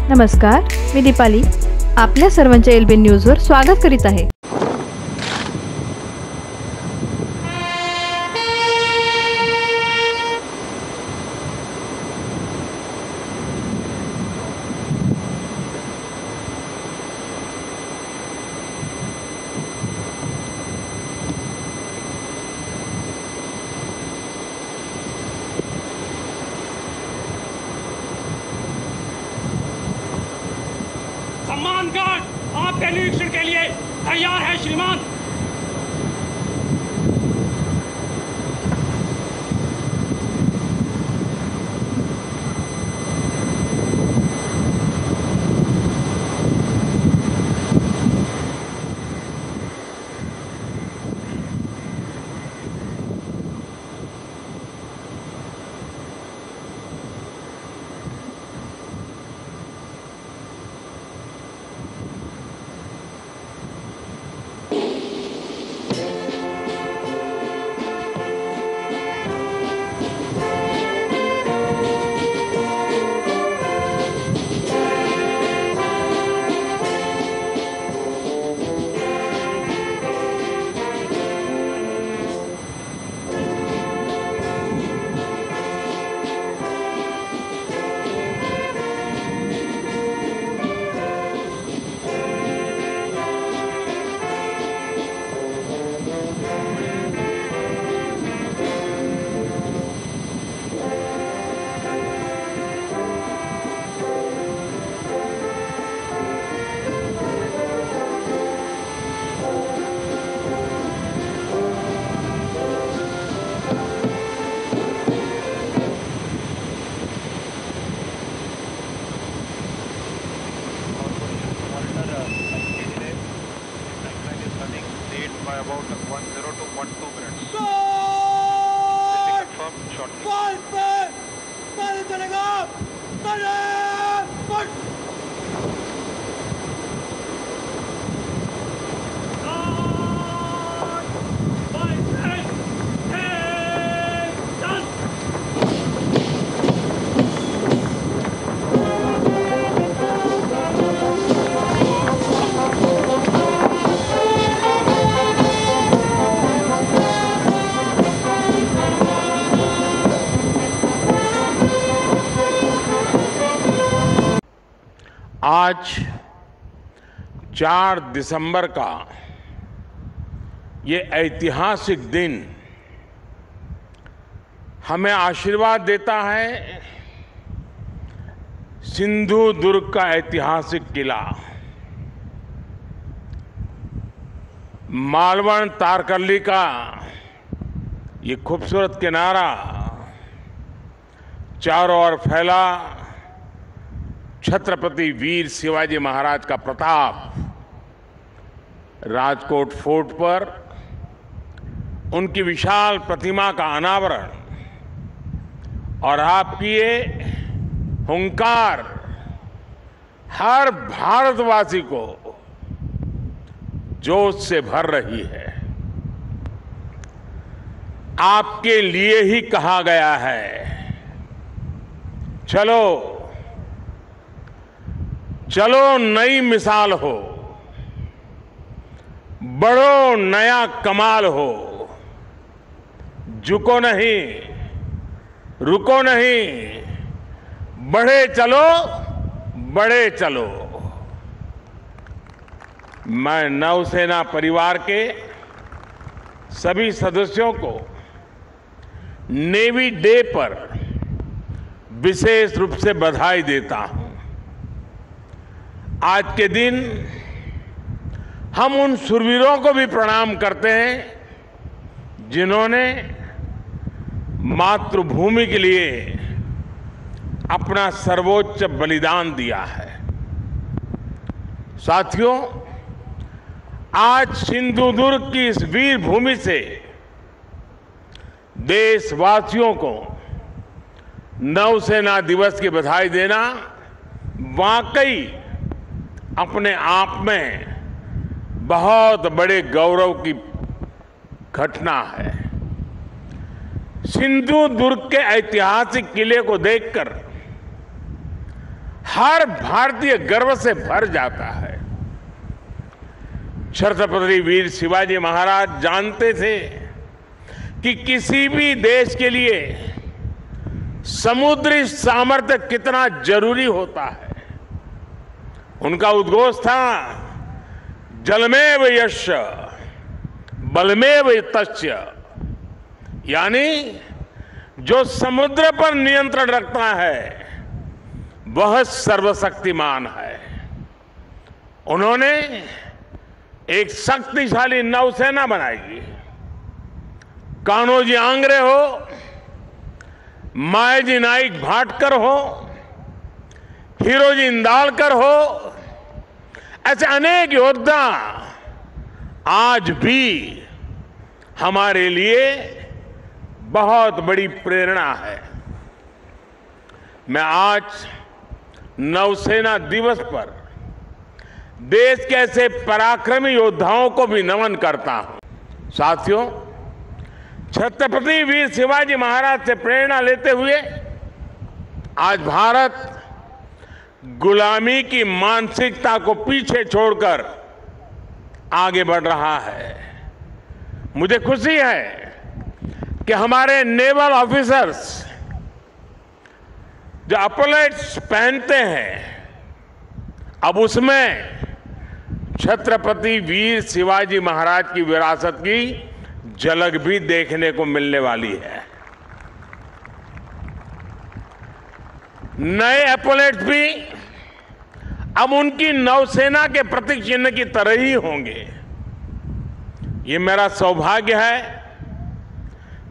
नमस्कार, मी दीपाली आपल्या सर्वांच्या एलबी न्यूजवर स्वागत करीत आहे। सम्मानगढ़ आपके निरीक्षण के लिए तैयार है श्रीमान। By about 10 to 12 minutes. Goal! Will be confirmed shortly. गोल पे मारे चलेगा। अरे बट आज 4 दिसंबर का ये ऐतिहासिक दिन हमें आशीर्वाद देता है। सिंधु दुर्ग का ऐतिहासिक किला मालवण तारकर्ली का ये खूबसूरत किनारा चारों ओर फैला छत्रपति वीर शिवाजी महाराज का प्रताप, राजकोट फोर्ट पर उनकी विशाल प्रतिमा का अनावरण और आपकी ये हुंकार हर भारतवासी को जोश से भर रही है। आपके लिए ही कहा गया है, चलो चलो नई मिसाल हो, बढ़ो नया कमाल हो, झुको नहीं रुको नहीं, बढ़े चलो बढ़े चलो। मैं नौसेना परिवार के सभी सदस्यों को नेवी डे पर विशेष रूप से बधाई देता हूं। आज के दिन हम उन शूरवीरों को भी प्रणाम करते हैं जिन्होंने मातृभूमि के लिए अपना सर्वोच्च बलिदान दिया है। साथियों, आज सिंधु दुर्ग की इस वीर भूमि से देशवासियों को नौसेना दिवस की बधाई देना वाकई अपने आप में बहुत बड़े गौरव की घटना है। सिंधु दुर्ग के ऐतिहासिक किले को देखकर हर भारतीय गर्व से भर जाता है। छत्रपति वीर शिवाजी महाराज जानते थे कि किसी भी देश के लिए समुद्री सामर्थ्य कितना जरूरी होता है। उनका उद्घोष था, जलमेव यस्य बलमेव तस्य, यानी जो समुद्र पर नियंत्रण रखता है वह सर्वशक्तिमान है। उन्होंने एक शक्तिशाली नौसेना बनाई। कान्होजी आंग्रे हो, मायाजी नाइक भाटकर हो, हीरोजी इंदालकर हो, ऐसे अनेक योद्धा आज भी हमारे लिए बहुत बड़ी प्रेरणा है। मैं आज नौसेना दिवस पर देश के ऐसे पराक्रमी योद्धाओं को भी नमन करता हूं। साथियों, छत्रपति वीर शिवाजी महाराज से प्रेरणा लेते हुए आज भारत गुलामी की मानसिकता को पीछे छोड़कर आगे बढ़ रहा है। मुझे खुशी है कि हमारे नेवल ऑफिसर्स जो अपलेट्स पहनते हैं, अब उसमें छत्रपति वीर शिवाजी महाराज की विरासत की झलक भी देखने को मिलने वाली है। नए एपोलेट्स भी अब उनकी नौसेना के प्रतीक चिन्ह की तरह ही होंगे। ये मेरा सौभाग्य है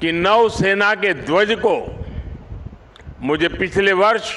कि नौसेना के ध्वज को मुझे पिछले वर्ष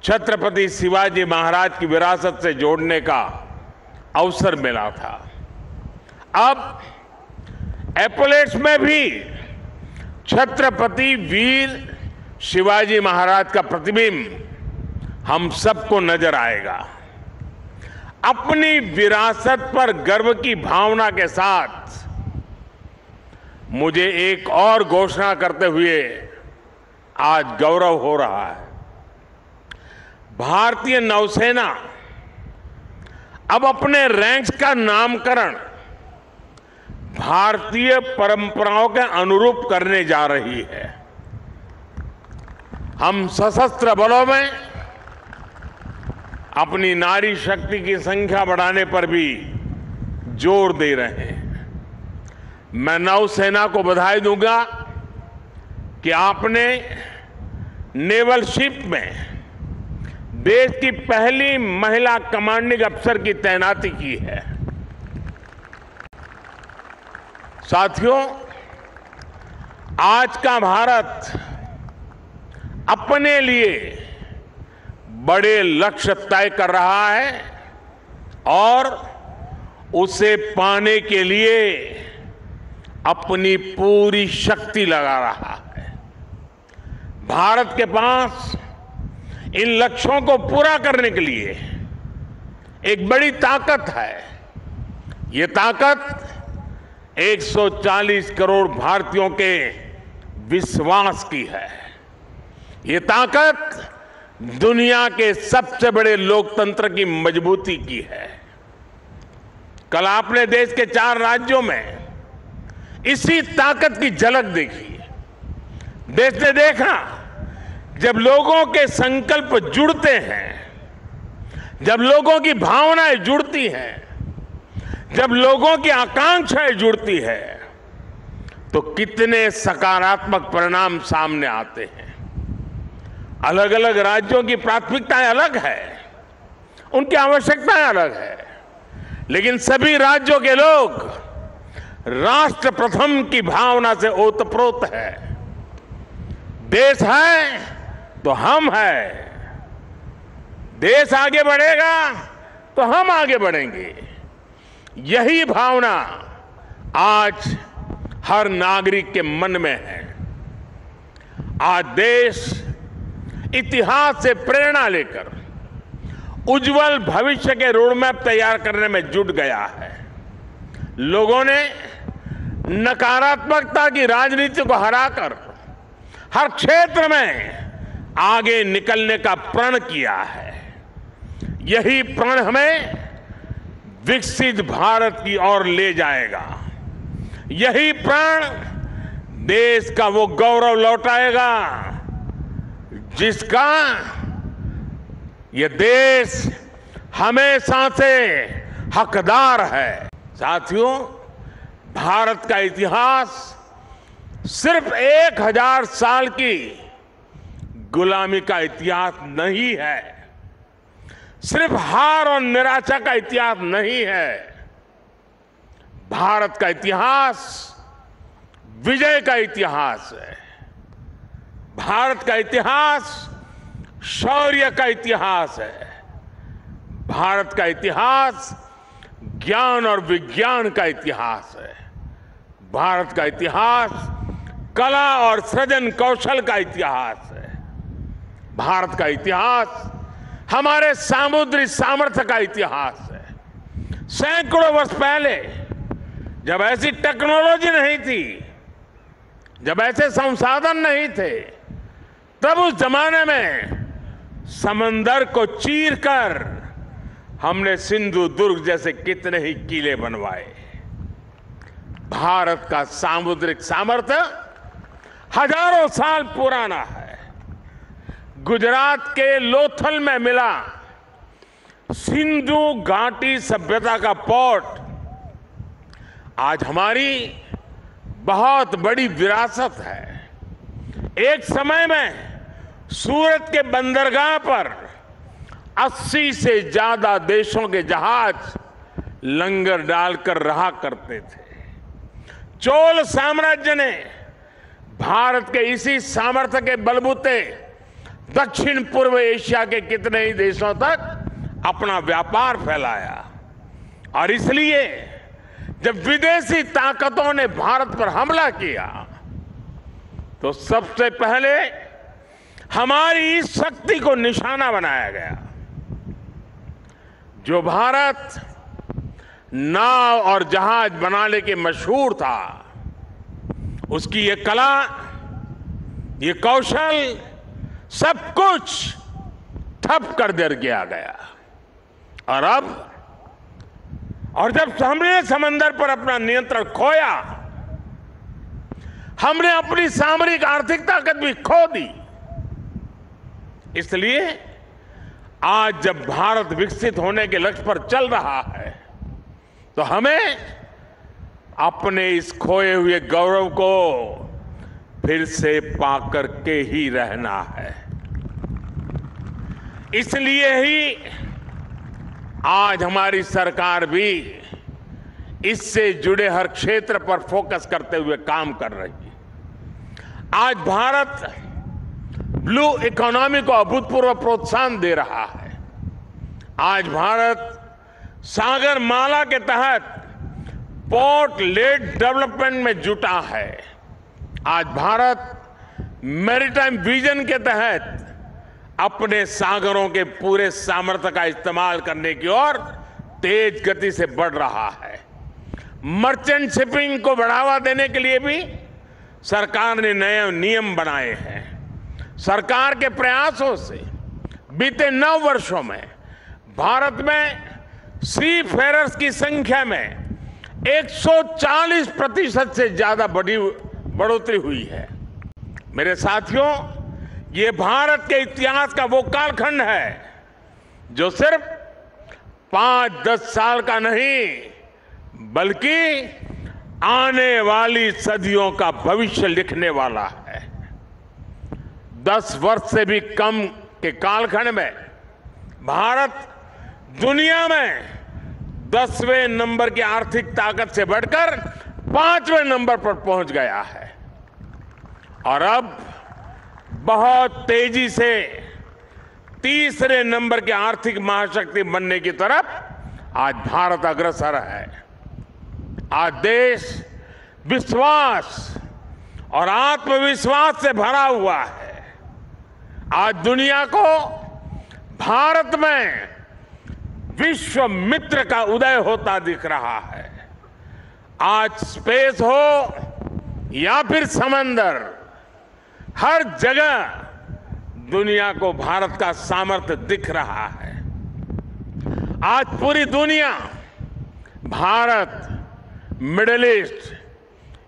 छत्रपति शिवाजी महाराज की विरासत से जोड़ने का अवसर मिला था। अब एपोलेट्स में भी छत्रपति वीर शिवाजी महाराज का प्रतिबिंब हम सबको नजर आएगा। अपनी विरासत पर गर्व की भावना के साथ मुझे एक और घोषणा करते हुए आज गौरव हो रहा है। भारतीय नौसेना अब अपने रैंक्स का नामकरण भारतीय परंपराओं के अनुरूप करने जा रही है। हम सशस्त्र बलों में अपनी नारी शक्ति की संख्या बढ़ाने पर भी जोर दे रहे हैं। मैं नौसेना को बधाई दूंगा कि आपने नेवल शिप में देश की पहली महिला कमांडिंग अफसर की तैनाती की है। साथियों, आज का भारत अपने लिए बड़े लक्ष्य तय कर रहा है और उसे पाने के लिए अपनी पूरी शक्ति लगा रहा है। भारत के पास इन लक्ष्यों को पूरा करने के लिए एक बड़ी ताकत है। ये ताकत 140 करोड़ भारतीयों के विश्वास की है। ये ताकत दुनिया के सबसे बड़े लोकतंत्र की मजबूती की है। कल आपने देश के 4 राज्यों में इसी ताकत की झलक देखी। देश ने देखा, जब लोगों के संकल्प जुड़ते हैं, जब लोगों की भावनाएं जुड़ती हैं, जब लोगों की आकांक्षाएं जुड़ती है, तो कितने सकारात्मक परिणाम सामने आते हैं। अलग अलग राज्यों की प्राथमिकताएं अलग है, उनकी आवश्यकताएं अलग है, लेकिन सभी राज्यों के लोग राष्ट्र प्रथम की भावना से ओतप्रोत है। देश है तो हम हैं, देश आगे बढ़ेगा तो हम आगे बढ़ेंगे। यही भावना आज हर नागरिक के मन में है। आज देश इतिहास से प्रेरणा लेकर उज्जवल भविष्य के रोडमैप तैयार करने में जुट गया है। लोगों ने नकारात्मकता की राजनीति को हराकर हर क्षेत्र में आगे निकलने का प्रण किया है। यही प्रण हमें विकसित भारत की ओर ले जाएगा। यही प्रण देश का वो गौरव लौटाएगा जिसका ये देश हमेशा से हकदार है। साथियों, भारत का इतिहास सिर्फ 1000 साल की गुलामी का इतिहास नहीं है, सिर्फ हार और निराशा का इतिहास नहीं है। भारत का इतिहास विजय का इतिहास है। भारत का इतिहास शौर्य का इतिहास है। भारत का इतिहास ज्ञान और विज्ञान का इतिहास है। भारत का इतिहास कला और सृजन कौशल का इतिहास है। भारत का इतिहास हमारे सामुद्रिक सामर्थ्य का इतिहास है। सैकड़ों वर्ष पहले जब ऐसी टेक्नोलॉजी नहीं थी, जब ऐसे संसाधन नहीं थे, तब उस जमाने में समंदर को चीरकर हमने सिंधु दुर्ग जैसे कितने ही किले बनवाए। भारत का सामुद्रिक सामर्थ्य हजारों साल पुराना है। गुजरात के लोथल में मिला सिंधु घाटी सभ्यता का पोर्ट आज हमारी बहुत बड़ी विरासत है। एक समय में सूरत के बंदरगाह पर 80 से ज्यादा देशों के जहाज लंगर डालकर रहा करते थे। चोल साम्राज्य ने भारत के इसी सामर्थ्य के बलबूते दक्षिण पूर्व एशिया के कितने ही देशों तक अपना व्यापार फैलाया। और इसलिए जब विदेशी ताकतों ने भारत पर हमला किया तो सबसे पहले हमारी इस शक्ति को निशाना बनाया गया। जो भारत नाव और जहाज बनाने के मशहूर था, उसकी ये कला, ये कौशल, सब कुछ ठप कर दिया गया। और जब हमने समंदर पर अपना नियंत्रण खोया, हमने अपनी सामरिक आर्थिक ताकत भी खो दी। इसलिए आज जब भारत विकसित होने के लक्ष्य पर चल रहा है तो हमें अपने इस खोए हुए गौरव को फिर से पाकर के ही रहना है। इसलिए ही आज हमारी सरकार भी इससे जुड़े हर क्षेत्र पर फोकस करते हुए काम कर रही है। आज भारत ब्लू इकोनॉमी को अभूतपूर्व प्रोत्साहन दे रहा है। आज भारत सागर माला के तहत पोर्ट लेड डेवलपमेंट में जुटा है। आज भारत मैरीटाइम विजन के तहत अपने सागरों के पूरे सामर्थ्य का इस्तेमाल करने की ओर तेज गति से बढ़ रहा है। मर्चेंट शिपिंग को बढ़ावा देने के लिए भी सरकार ने नए नियम बनाए हैं। सरकार के प्रयासों से बीते 9 वर्षों में भारत में सी फेरर्स की संख्या में 140% से ज्यादा बढ़ोतरी हुई है। मेरे साथियों, ये भारत के इतिहास का वो कालखंड है जो सिर्फ 5-10 साल का नहीं बल्कि आने वाली सदियों का भविष्य लिखने वाला है। 10 वर्ष से भी कम के कालखंड में भारत दुनिया में 10वें नंबर की आर्थिक ताकत से बढ़कर 5वें नंबर पर पहुंच गया है। और अब बहुत तेजी से 3रे नंबर की आर्थिक महाशक्ति बनने की तरफ आज भारत अग्रसर है। आज देश विश्वास और आत्मविश्वास से भरा हुआ है। आज दुनिया को भारत में विश्व मित्र का उदय होता दिख रहा है। आज स्पेस हो या फिर समंदर, हर जगह दुनिया को भारत का सामर्थ्य दिख रहा है। आज पूरी दुनिया Bharat, middle east,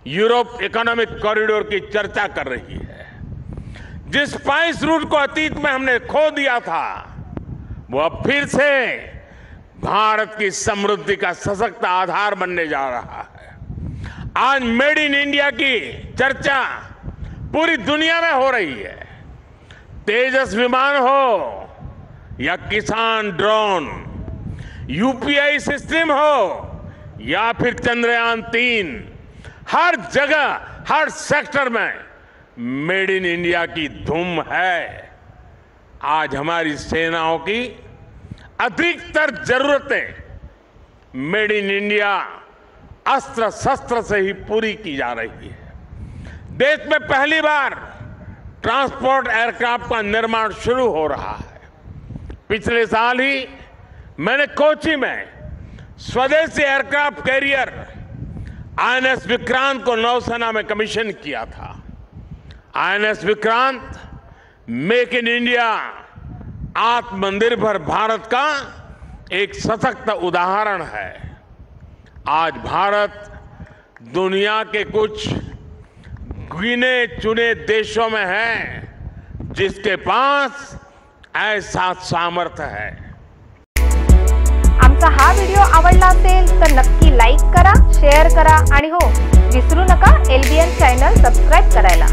Europe economic corridor की चर्चा कर रही है। जिस स्पाइस रूट को अतीत में हमने खो दिया था, वो अब फिर से भारत की समृद्धि का सशक्त आधार बनने जा रहा है। आज मेड इन इंडिया की चर्चा पूरी दुनिया में हो रही है। तेजस विमान हो या किसान ड्रोन, यूपीआई सिस्टम हो या फिर चंद्रयान 3, हर जगह, हर सेक्टर में मेड इन इंडिया की धूम है। आज हमारी सेनाओं की अधिकतर जरूरतें मेड इन इंडिया अस्त्र शस्त्र से ही पूरी की जा रही है। देश में पहली बार ट्रांसपोर्ट एयरक्राफ्ट का निर्माण शुरू हो रहा है। पिछले साल ही मैंने कोची में स्वदेशी एयरक्राफ्ट कैरियर आईएनएस विक्रांत को नौसेना में कमीशन किया था। INS Vikrant make in India, आत्मनिर्भर भारत का एक सशक्त उदाहरण है। आज भारत दुनिया के कुछ गिने चुने देशों में है जिसके पास ऐसा सामर्थ्य है। आमचा हा व्हिडिओ आवडला असेल तर नक्की लाईक करा, शेअर करा आणि हो, विसरू नका LBN चॅनल सबस्क्राइब करायला।